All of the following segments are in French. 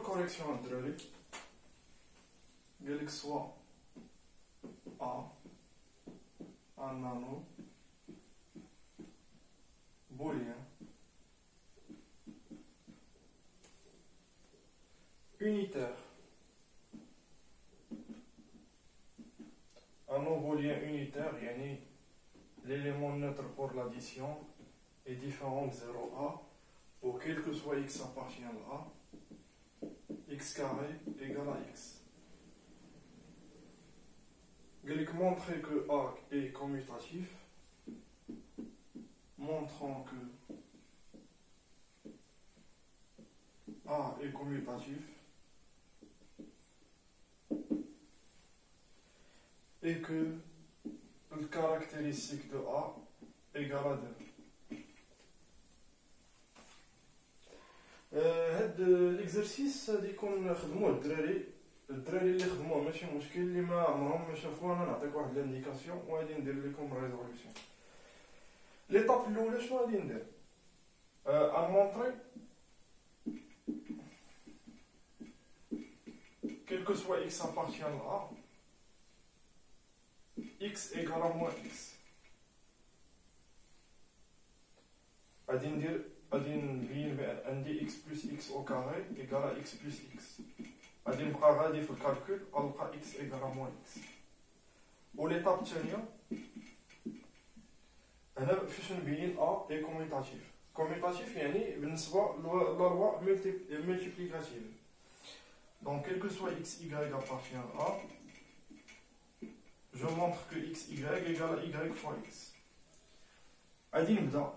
correction الدراري قالك سوا un nano boolien unitaire. Un nano boolien unitaire, yani l'élément neutre pour l'addition est différent de 0A pour quel que soit x appartient à A, x carré égale à x. Montrer que A est commutatif, montrant que A est commutatif et que le caractéristique de A égale à 2. هذا l'exercice اللي يكون خدموه الدراري اللي خدموه ماشي مشكل، اللي ما عمرهم ما شافوه انا نعطيك واحد لانديكاسيون وغادي ندير لكم ريزوليوشن. ليطاب الاولى شنو غادي ندير؟ مونطري quel que soit x appartient à A, x égale à moins x. غادي نبين بان عندي x plus x au carré égale à x plus x. غادي نبقى غادي في الكالكول غنلقى x égale à moins x. وليطاب الثانية هنا فاش نبين a est commutatif. Commutatif يعني بالنسبة لا لوا multiplicative. Donc quel que soit x, y appartient à A, je montre que x, y égale à y fois x. غادي نبدا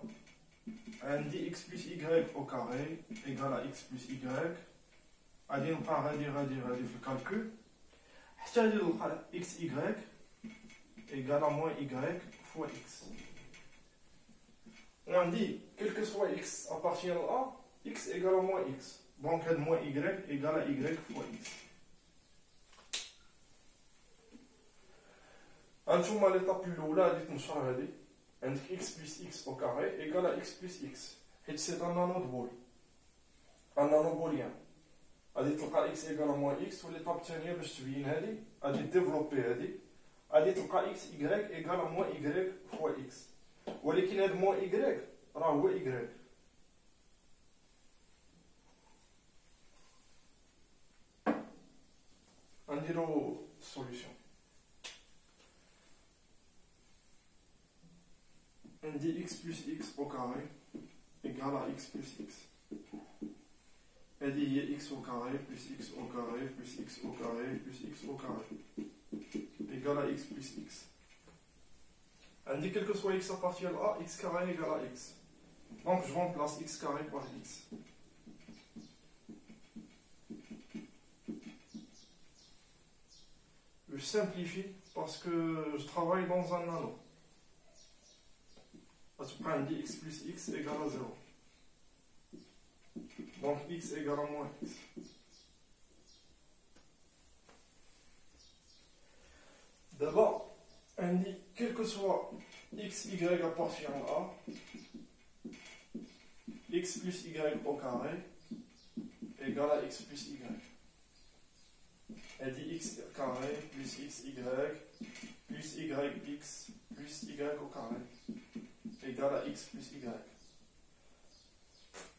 عندي x plus y au carré égale à x plus y. غادي نبقى غادي في الكالكول حتى غادي نلقى x, y égale à moins y fois x. On dit quel que soit x appartient à A, x égale à moins x. Donc moins y égale à y fois x. انتوما ليطاب الاولى غادي تنشر هذه عندك x plus x au carré égale à x plus x حيت سي ان نانو بول ان نانو بوليان. غادي تلقى x égale à moins x. والليطاب الثانيه باش تبين هذه غادي ديفلوبي هذه غادي تلقى x y égale à moins y fois x. ولكن هذا moins y راه هو y. غنديرو السوليوشن. عندي x plus x au carré égale à x plus x. هذه هي x au carré plus x au carré plus x au carré plus x au carré égale à x plus x. عندي quel que soit x appartient à A, x carré égale à x. Donc je remplace x carré par x. Je simplifie parce que je travaille dans un nano. Parce que on dit x plus x égale à 0. Donc x égale à moins x. D'abord, on dit quel que soit x, y appartient à A, x plus y au carré égale à x plus y. Elle dit x carré plus xy plus yx plus y au carré égale à x plus y.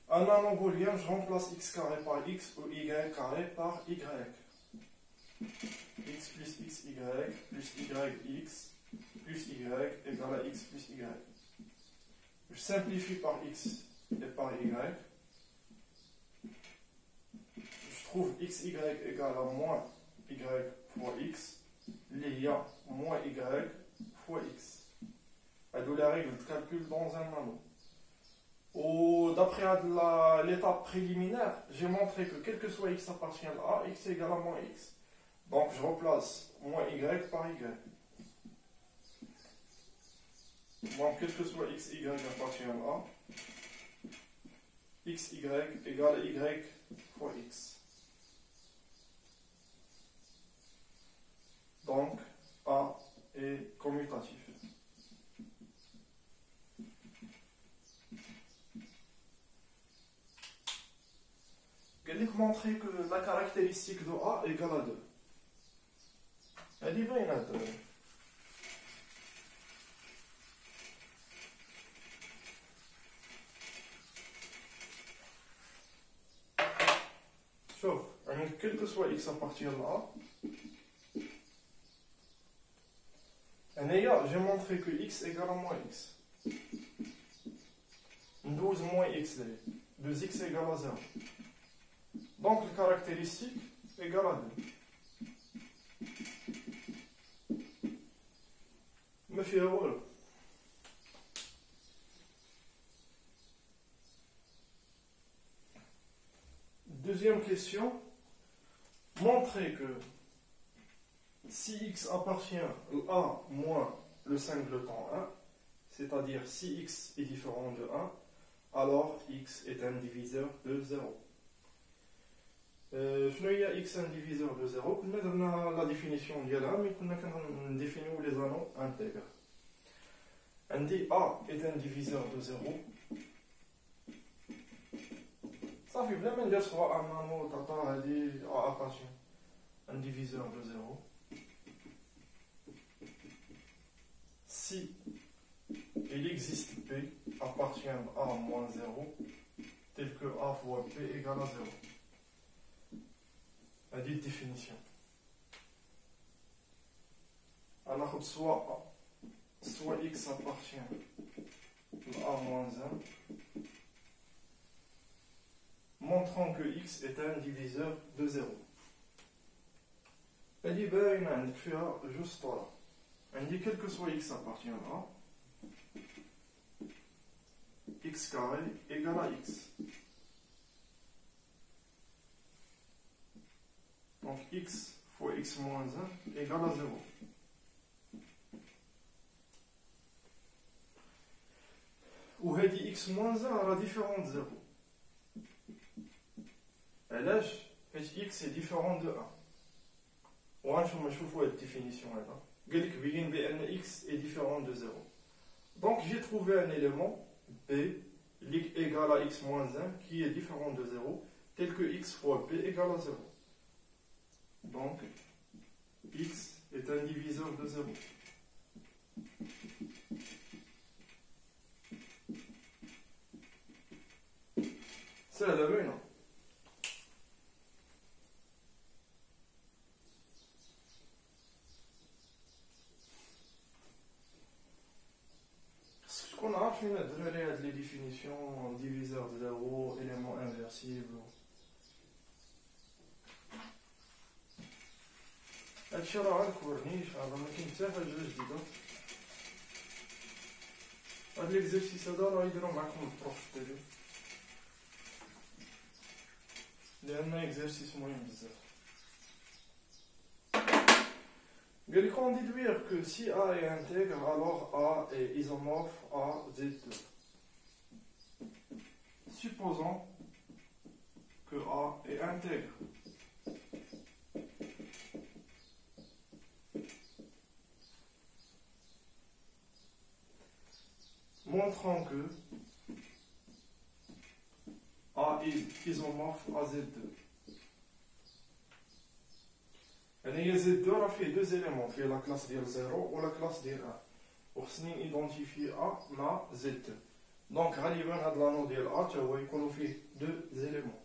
En un bolien, je remplace x carré par x ou y carré par y. X plus xy plus yx plus y égale à x plus y. Je simplifie par x et par y. Je trouve xy égale à moins y fois x, il y a moins y fois x. C'est la règle de calcul dans un nano. D'après l'étape préliminaire, j'ai montré que quel que soit x appartient à A, x égale à moins x. Donc je remplace moins y par y. Donc quel que soit x, y appartient à A, x, y égale à y fois x. Donc A est commutatif. لك montrer que la caractéristique de A égale à 2. هذه باينة الدراري. شوف عندك quel que soit x appartient à A. هنايا j'ai montré que x égale à moins x. 12 moins x derrière. 2x égale à 0. Donc la caractéristique égale à 2. ما فيها والو. Deuxième question. Montrez que si x appartient à A moins le singleton 1, c'est-à-dire si x est différent de 1, alors x est un diviseur de 0. شنو هي x un diviseur de 0 كنا درنا la définition ديالها مي كنا كنديفينيو les anneaux intègres. عندي a est un diviseur de 0 صافي بلا ما ندير سواء ان انو طاطا هادي a appartient un diviseur de 0 si il existe p appartient à a moins 0 tel que a fois p égale à 0. هذه الديفينيسيون. غناخد soit x appartient à a moins 1 montrant que x est un diviseur de 0. هذه باينة عندك فيها جوج سطور. عندي quel que soit x appartient à x carré égale à x. Donc x fois x moins 1 égale à 0. Ou هذه x moins 1 راه différent de 0. علاش؟ حيت x est différent de 1. وغنشوفو نشوفو هاد الديفينيسيون هذا. قال لك بين بان x est différent de 0. Donc j'ai trouvé un élément b égale à x moins 1 qui est différent de 0 tel que x fois b égale à 0. Donc x est un diviseur de 0. C'est la même, non? Ce qu'on a fait, c'est les définitions diviseur de 0, élément inversible. هادشي راه غنكورنيش هذا ما كاين حتى حاجه جديده. هاد ليكزيرسيس هذا راه يديرو معاكم البروف في التدريب لان اكزيرسيس مهم بزاف. قال لك on déduire que si A est intègre alors A est isomorphe à Z2. Supposons que A est intègre. Montrant que A est isomorphe à Z2. يعني Z2 راه فيه deux éléments, فيه la classe ديال 0 و la classe ديال 1. وخصني identifier A مع Z2. Donc غالبا هاد لانو ديال A تا هو يكونوا فيه deux éléments.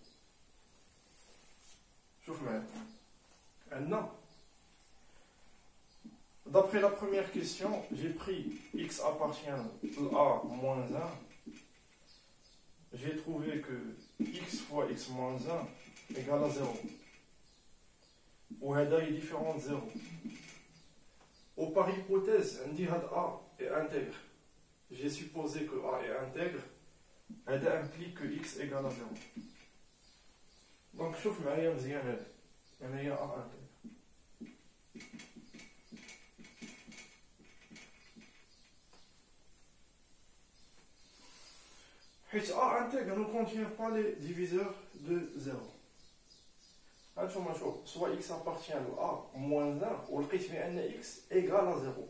شوف معايا. عندنا d'après la première question, j'ai pris x appartient à a moins 1. J'ai trouvé que x fois x moins 1 égale à 0. Ou هذا est différent de 0. Ou par hypothèse, on dit que a est intègre. J'ai supposé que a est intègre. هذا implique que x égale à 0. Donc شوف معايا مزيان هذا. هنايا a intègre. حيت A intègre ne contient pas les diviseurs de 0. هانتوما شوف soit x appartient à A moins 1 ولقيت بأن x égale à 0.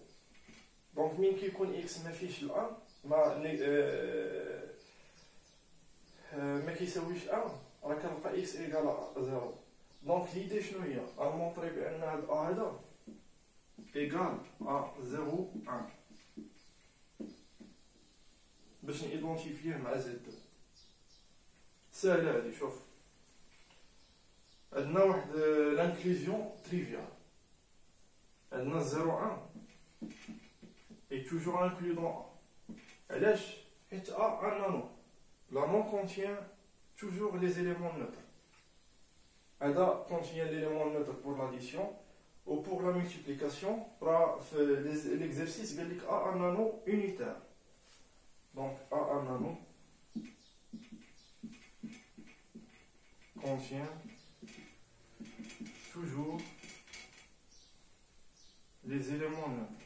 دونك مين كيكون x ما فيهش ال 1 ما كيساويش 1 راه كنلقى x إيكال 0. دونك ليدي شنو هي؟ غنمونطري بأن هاد A هذا إيكال A0 1 باش نيدونتيفيه مع زد. ساهلة هادي. شوف عندنا واحد لانكليزيون تريفيال. عندنا 0 1 اي توجور انكلو دون A. علاش؟ حيت A ان نانو. La non contient toujours les éléments neutres. ADA contient l'élément neutre pour l'addition ou pour la multiplication. L'exercice dit A un nano unitaire. Donc A un nano contient toujours les éléments neutres.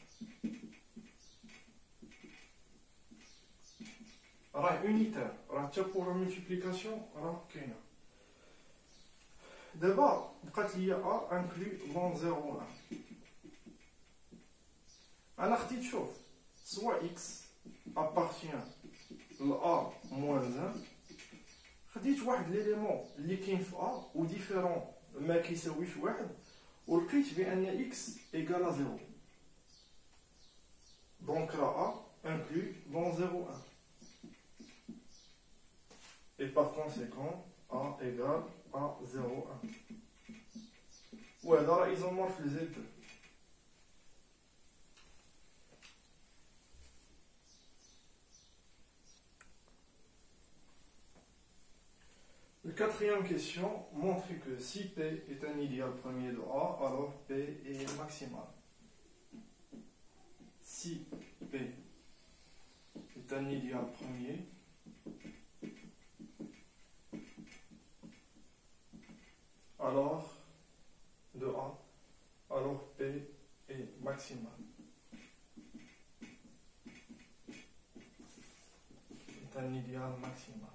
راه unitaire. راه حتى pour la multiplication راه كاينه. دابا بقات لي A inclus dans 0 1. انا خديت شوف سوا x appartient ل A moins 1. خديت واحد ليليمون اللي كاين في A و ديفيرون ما كيساويش واحد ولقيت بان x égale 0. دونك راه A inclus dans 0 1. Et par conséquent, A égale à 0, 1. وهذا راه ايزومورف لزد. La quatrième question montre que si P est un idéal premier de A, alors P est maximal. Si P est un idéal premier, alors de A, alors P est maximal. C'est un idéal maximal.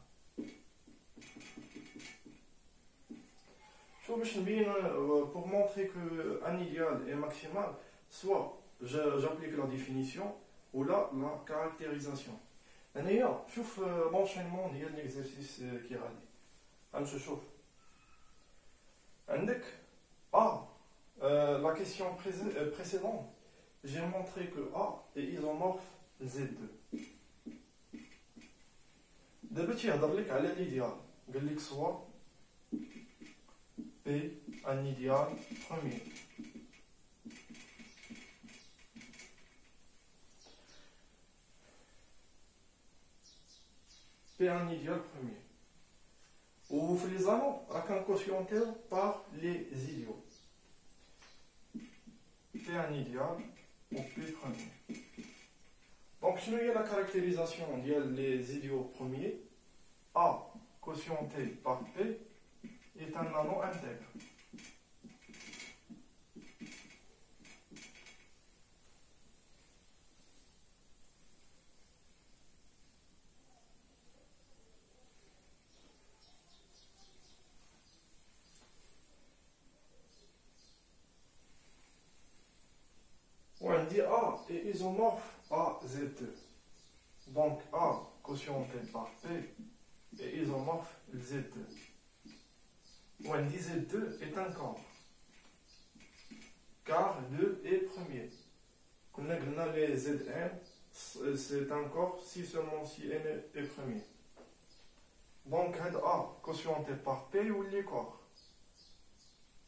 Pour montrer qu'un idéal est maximal, soit j'applique la définition ou là la caractérisation. D'ailleurs, je trouve l'enchaînement de l'exercice qui est radé. Je chauffe. La question précédente, j'ai montré que A est isomorphe Z2. D'abord, il y a l'idéal. Il y a soit P un idéal premier. P un idéal premier. Ou les anneaux, on quotienté par les idiots. P un idéal ou P premier. Donc, si nous avons la caractérisation des idiots premiers, A quotienté par P est un anneau intègre. On dit A est isomorphe à Z2. Donc A quotienté par P est isomorphe Z2. On dit Z2 est un corps. Car 2 est premier. Quand on a les Zn, c'est un corps si seulement si n est premier. Donc A quotienté par P ou les corps.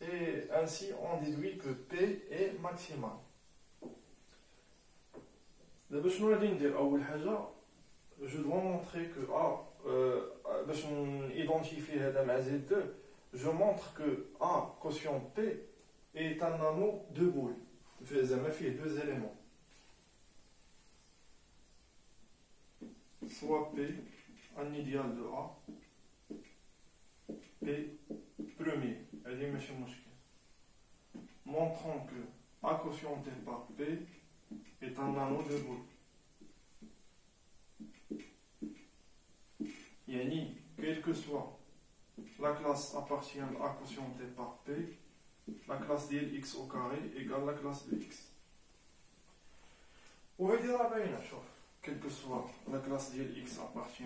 Et ainsi on déduit que P est maximal. D'abord, je dois montrer que A, باش identifier هذا مع Z2, je montre que A quotient P est un anneau de boules. زعما فيه deux éléments. Soit P, un idéal de A, P premier. هذه ماشي مشكل. Montrons que A quotienté par P est un anneau de boules. Yani, quelle que soit la classe appartienne à quotientée par P, la classe de x au carré égale la classe de x. Ou quelle que soit la classe de x appartient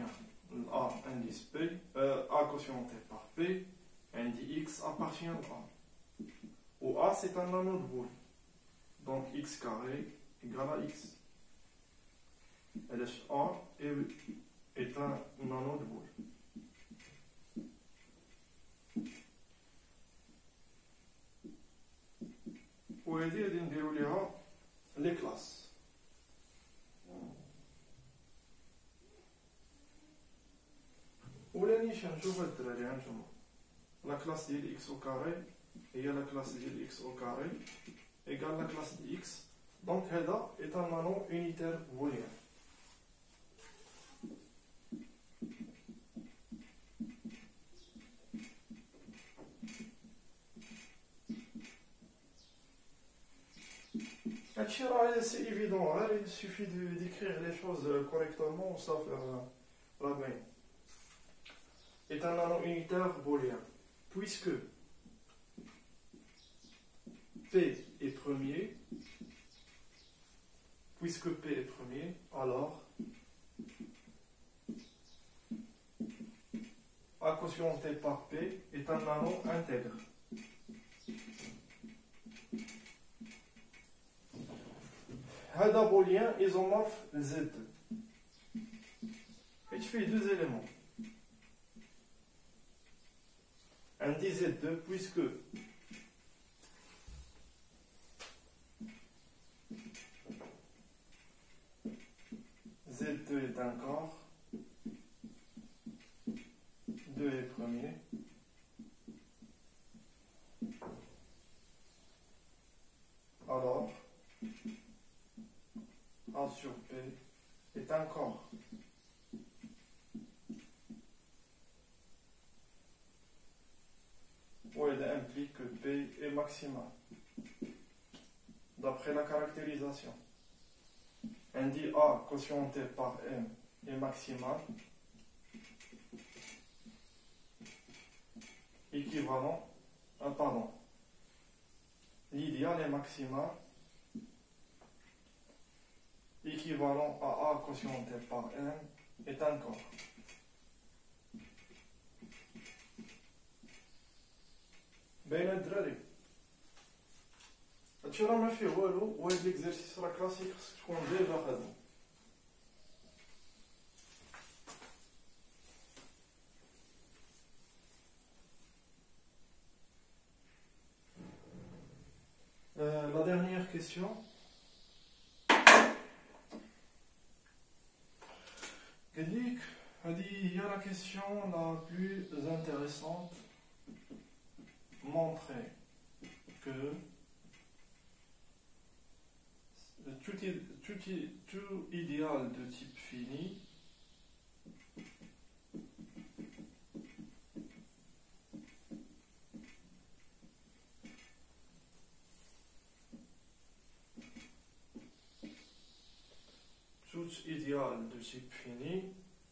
à indice P, A quotientée par P, P, on dit X appartient à A. Où A c'est un anneau de boule. Donc X carré égale à X. Et le A est un anneau de boule. وهذه غادي نديرو ليها لي كلاس. ولا نيشان نشوف هاد الدراري هانتوما لا كلاس ديال اكس او كاري هي لا كلاس ديال اكس او كاري ايكال لا كلاس ديال اكس. دونك هذا est un anneau unitaire booléen. C'est évident, hein? Il suffit d'écrire les choses correctement, ça va bien. Est un anneau unitaire booléen, puisque P est premier, alors A quotienté par P est un anneau intègre. هذا بوليان isomorphe Z. Et tu fais deux éléments. Un dit Z2 puisque Z2 est un corps, 2 est premier. Alors A sur P est un corps. Où elle implique que P est maximal. D'après la caractérisation. On dit A quotienté par M est maximal. Équivalent, pardon. L'idéal est maximal. Équivalent à A quotienté par M est un corps. بين الدراري هادشي راه ما فيه والو وهاد ليكزارسيس راه كلاسيك خصك تكون ديجا خدمو. La dernière question. Il y a la question la plus intéressante. Montrer que tout idéal de type fini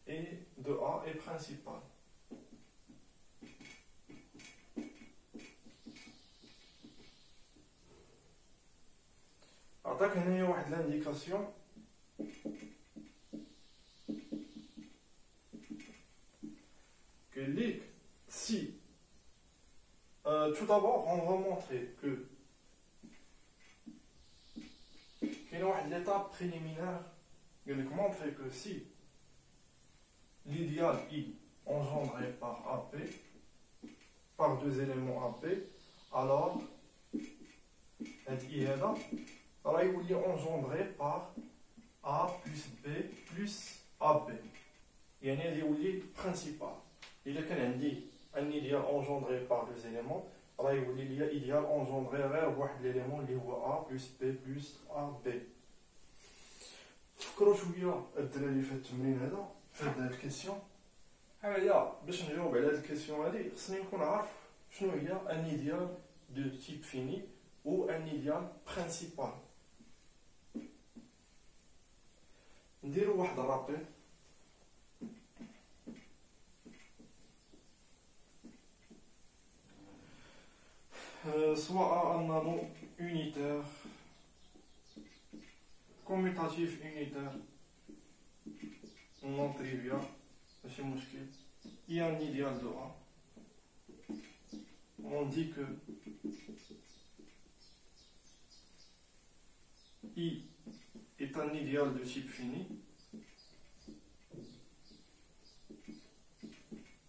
et de A est principal. عطاك هنايا واحد لانديكاسيون قال لك si tout d'abord on va montrer que كاين واحد l'étape préliminaire قال لك montrer que si l'idéal I engendré par AP par deux éléments AP alors هاد I هذا راه يولي engendré par A plus B plus AB. يعني هذا يولي principal. إلا كان عندي un idéal engendré par deux éléments راه يولي ليا idéal engendré غير بواحد l'élément اللي هو A plus B plus AB. فكروا شوية الدراري في التمرين هذا في هاد الكيسيون. هاهي باش نجاوب على هاد الكيسيون هادي خصني نكون عارف شنو هي un idéal de type fini ou un idéal principal. نديرو واحد الرابيل. soit un anneau unitaire, commutatif unitaire, non trivial, ماشي مشكل, et un idéal de A. on dit que I est un idéal de type fini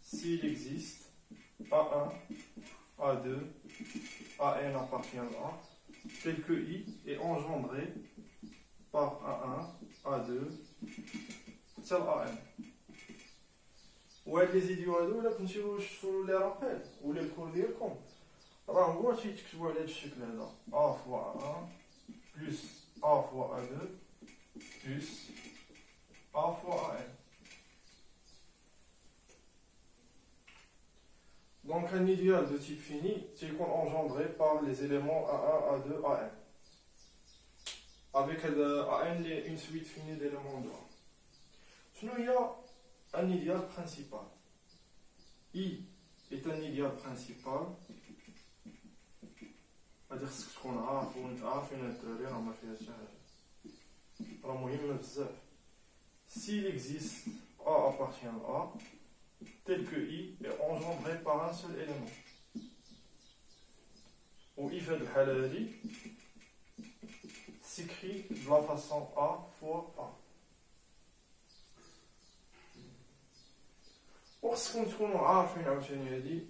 s'il existe A1, A2, AN appartient à A, tel que I est engendré par A1, A2, tel AN. وهاد لي فيديو هادو الا كنتو شفتو لي رابيل ولا الكور ديالكم راه هو تيتكتبوا على هاد الشكل هذا A فوا A1 بلس A فوا A2 بلس A فوا AN. Donc un idéal de type fini, c'est qu'on engendré par les éléments A1, A2, AN. Avec AN, une suite finie d'éléments de A. Sinon, il y a un idéal principal. I est un idéal principal. C'est-à-dire ce qu'on a, s'il existe A appartient à A, tel que I est engendré par un seul élément. Ou I fait de halali s'écrit de la façon A fois A. Pour ce qu'on dit,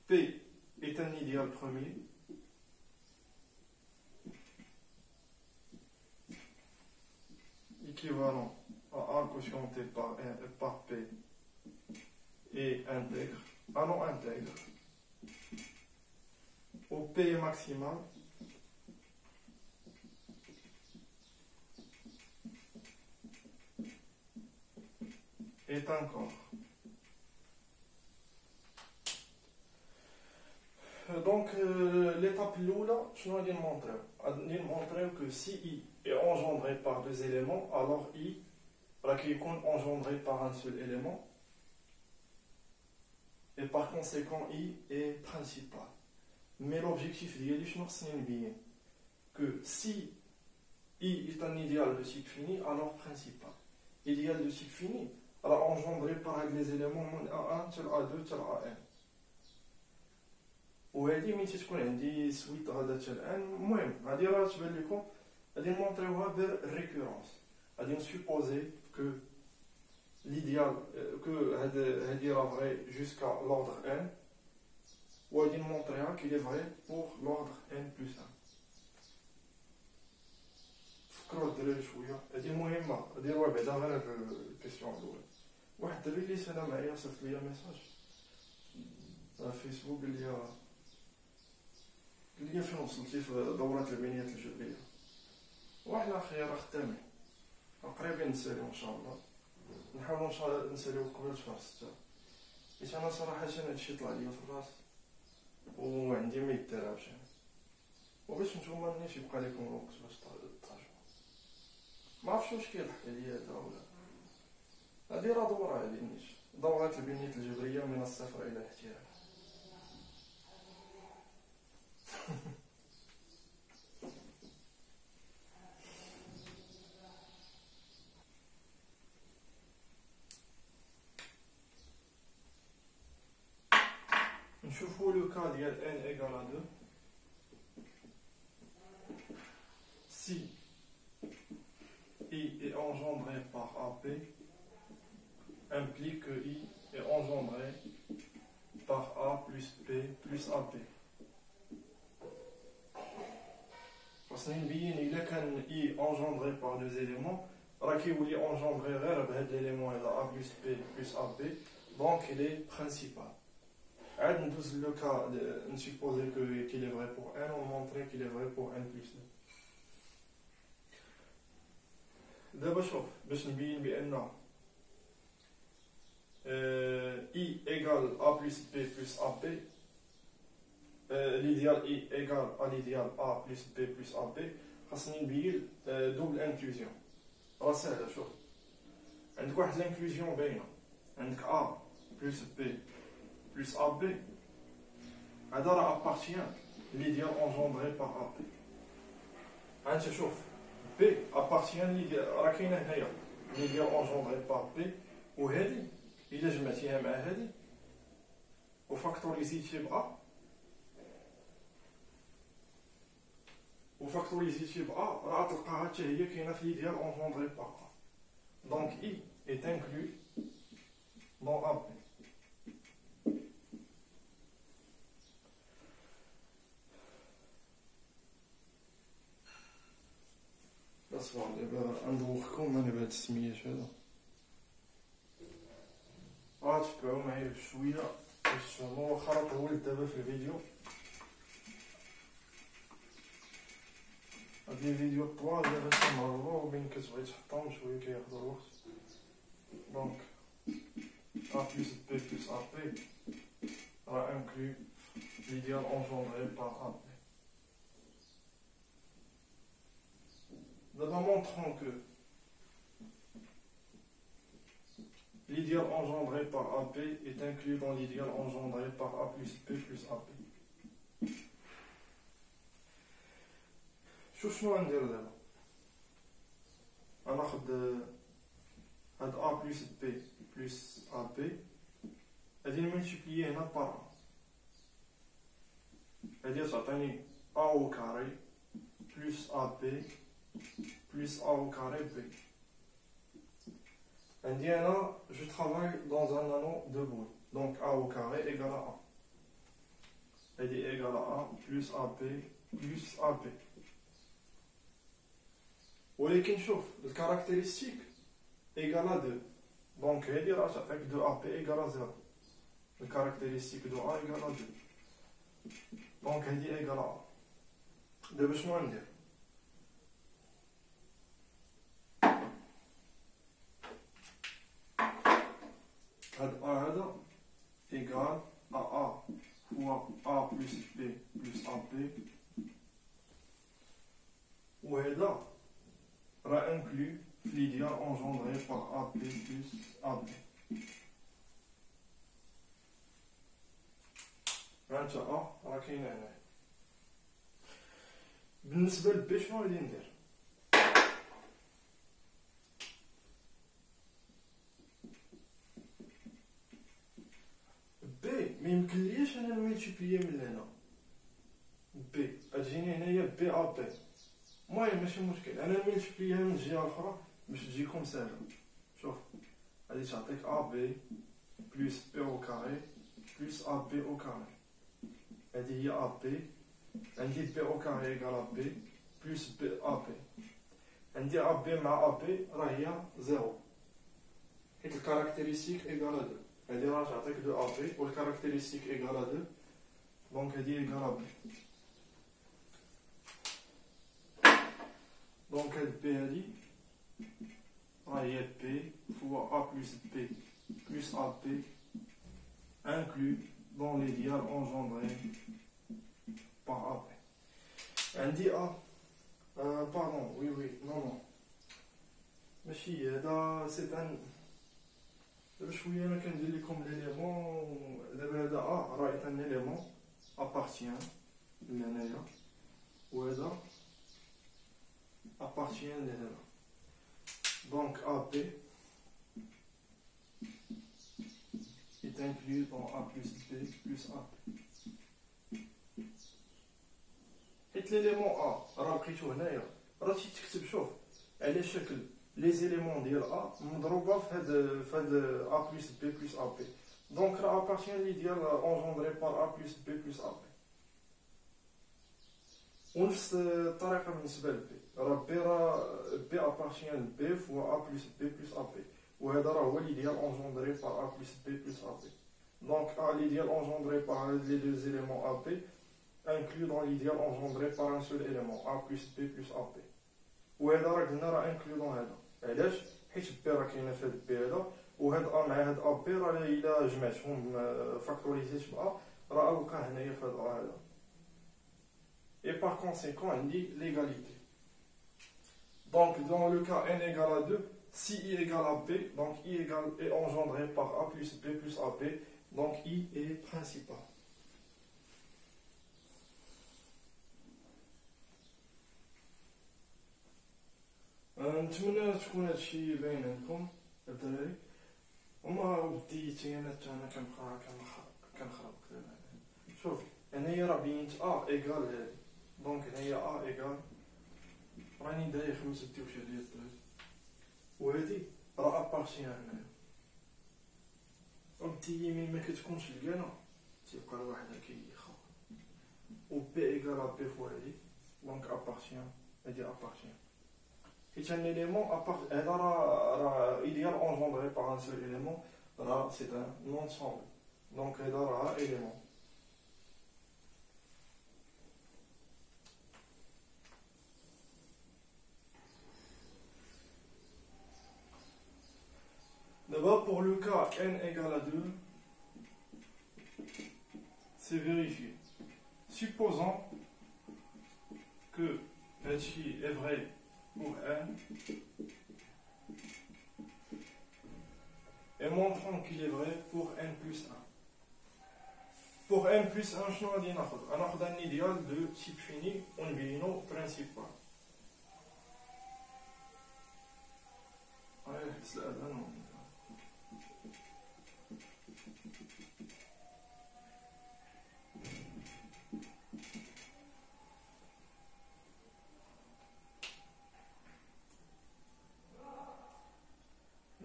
P est un idéal premier. Équivalent à A quotienté par P et intègre, A non intègre, au P maximal est un corps. Donc l'étape l'oula, je vais vous montrer que si I est engendré par deux éléments, alors I qui est engendré par un seul élément, et par conséquent I est principal. Mais l'objectif d'I est bien que si I est un idéal de type fini, alors principal. Idéal de type fini, alors engendré par les éléments A1, tel A2, tel AN. وهذه ملي تكون عندي سويت غادا حتى الان المهم غادي راه تبان لكم غادي نمونطريوها بالريكورونس غادي نسوبوزي كو l'idéal que هادي راه vrai jusqu'à l'ordre n وغادي نمونطريها qu'il est vrai pour l'ordre n plus 1. فكروا الدراري شويه هادي مهمه ديروها بعدا غير هاد الكيسيون الاولى. واحد الدري اللي سالا معايا صيفط ليا ميساج على فيسبوك قال لي فين وصلتي في دورة البنيات الجبرية. وحنا خير خدامين قريبين نساليو ان شاء الله نحاولوا نساليو قبل شهر 6 حيت انا صراحة هادشي طلع ليا في الراس وعندي ما يدارش وباش نتوما مانيش يبقى لكم الوقت باش تراجعوا. ما عرفتش واش كيضحك عليا هذا ولا هادي راه دورة هادي نيش دورة البنيات الجبرية من الصفر الى الاحتراف. نشوفوا لو كا ديال n égale à 2 si I est engendré par AP implique que I est engendré par A plus P plus AP. خاصني نبين إلا كان I engendré par deux éléments راه كيولي engendré غير بهاد l'élément هذا A plus P plus AP donc il est principal. عاد ندوز لو كا نسيبوزي qu'il est vrai pour n on montrer qu'il est vrai pour n plus 2. دابا شوف باش نبين بان I égale A plus P plus AP l'idéal I égale à l'idéal A plus P plus AP خاصني نبين double inclusion. راه ساهله شوف عندك واحد l'inclusion باينه عندك A plus P plus AB هذا راه appartient l'idéal engendré par AP. انت شوف B appartient l'idéal راه كاينه هنايا l'idéal engendré par P وهذه إلا جمعتيها مع هذه وفاكتوريزيتي ب A وفاكتوريزيتي ب A راه تلقاها حتى هي كاينه في ليديال اونجوندري بار A. Donc I est inclus dans AP. اصبر دابا ندوخكم انا بهاد السميات هذا. تبعو معايا بشويه باش تفهموا، واخا راه طولت دابا في الفيديو. هاد لي فيديو طوال دابا تنهضروا وبين كتبغي تحطهم شويه كياخدو الوقت. دونك A plus B plus AP rend inclus l'idéal engendré par AP. D'abord, montrons que l'idéal engendré par AP est inclus dans l'idéal engendré par A plus B plus AP. شنو غندير دابا؟ غناخد هاد A plus B plus AP غادي نملتيبلييه هنا بار A. غادي تعطيني A au carré plus AB plus A au carré B. عندي هنا je travaille dans un anneau de boules. Donc A au carré égale à A. غادي égale à A plus AB plus AB. ولكن شوف الكاركتيرستيك égale à 2. دونك هادي راه تعطيك 2 AP égale à 0. الكاركتيرستيك دو A égale à 2. دونك هادي égale à A. دابا شنو غندير؟ هاد A هذا égal à A fois A plus B plus AB. وهذا راه inclus في l'idéal engendré par AP plus AB. هانتا A راه كاينه هنا. بالنسبه ل B شنو غادي ندير؟ B ميمكنلياش انا نملتيبليي من هنا. B غتجيني هنايا B A B. المهم ماشي مشكل، انا نملتيبليها من الجهه الاخرى باش تجيكم ساهله. شوف غادي تعطيك AB plus B au carré plus AB au carré. هذه هي AB. عندي B au carré égale à B plus B AB. عندي AB مع AB راه هي 0 حيت الكاركتيرستيك égale à 2. هذه راه تعطيك 2 AB والكاركتيرستيك égale à 2. دونك هذه égale à B. دونك هاد B هادي راه هي B fois A plus B plus AB inclus dans l'idéal engendré par AB. عندي A pardon oui non ماشي هذا سي ان. دابا شويه انا كندير لكم ليليمون. دابا هذا A راه ان ليليمون appartient لهنايا وهذا appartient لهنا. Donc AB est inclus dans A plus B plus AB. حيت ليليمون A راه لقيتو هنايا راه تكتب شوف على شكل لي زيليمون ديال A مضروبه في هاد A plus B plus AB. دونك راه appartient لي ديال engendré par A plus B plus AB. ونفس الطريقه بالنسبه ل B راه B appartient ل B fois A plus B plus AB. وهذا راه هو l'idéal engendré par A plus B plus AB. Donc l'idéal engendré par les deux éléments AB inclus dans l'idéal engendré par un seul élément A plus B plus AB. وهذا راه قلنا راه inclus dans هذا. علاش؟ حيت B راه كاينه في هاد B هذا وهاد A مع هاد AB راه الا جمعتهم فاكتوريزيت ب A راه غنلقى هنايا في هاد A هذا. Et par conséquent عندي l'égalité. Donc dans le cas n égale à 2, si I égale à B, donc I est engendré par A plus B plus AB, donc I est principal. نتمنى تكون هادشي باين لكم الدراري. وما بديتي انا كنبقى كنخربق دابا. شوف هنايا راه بينت ا ايكال هادي، دونك هنايا ا ايكال راني داير 5 واش ديال الدراري، وهادي راه ابارتيان هنايا. وبالتالي ملي ما كتكونش لقانا تيبقى الواحد كيخاف، و بي ايكال بي فوا هادي، دونك ابارتيان هادي ابارتيان. حيت ان اليمون هذا راه ايديال اونجوندري باغ ان سول اليمون، راه سي ان نونسومبل، دونك هذا راه اليمون. D'abord, pour le cas n égale à 2, c'est vérifié. Supposons que ceci est vrai pour n et montrons qu'il est vrai pour n plus 1. Pour n plus 1, je vais dire un idéal de type fini, on vient principal.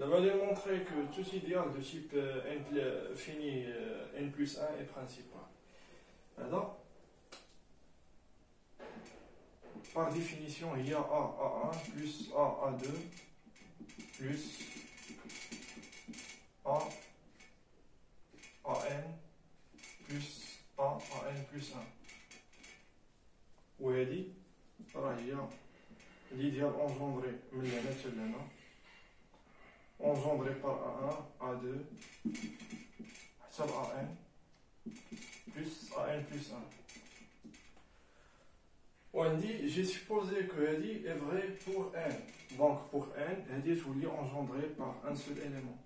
On va démontrer que tout idéal de type fini n plus 1 est principal. Alors, par définition, il y a a a1 plus a a2 plus a an plus a an plus 1. Où est dit, il y a l'idéal engendré, engendré par A1, A2, sub AN, plus AN plus 1. On dit, j'ai supposé que Hadi est vrai pour N. Donc pour N, Hadi je voulais engendré par un seul élément.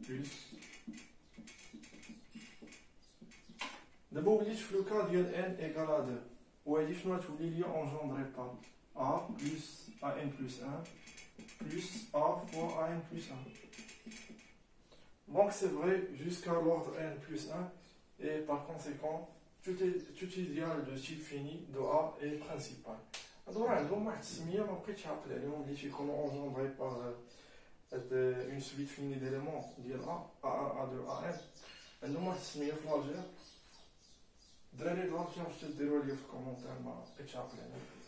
Plus. D'abord, le cas de N égale à 2. Ou Hadi je voulais engendré par A plus AN plus 1. Plus A fois AN plus 1. Donc c'est vrai jusqu'à l'ordre N plus 1 et par conséquent tout idéal de type fini de A est principal. Alors عندهم واحد السميه ما بقيتش عاقل عليهم اللي تيكونوا engendrés par une suite finie d'éléments ديال A A1 A2 A1 عندهم واحد السميه في لاجير. الدراري د لاجير واش تديروا لي في الكومونتير ما بقيتش عاقل عليهم.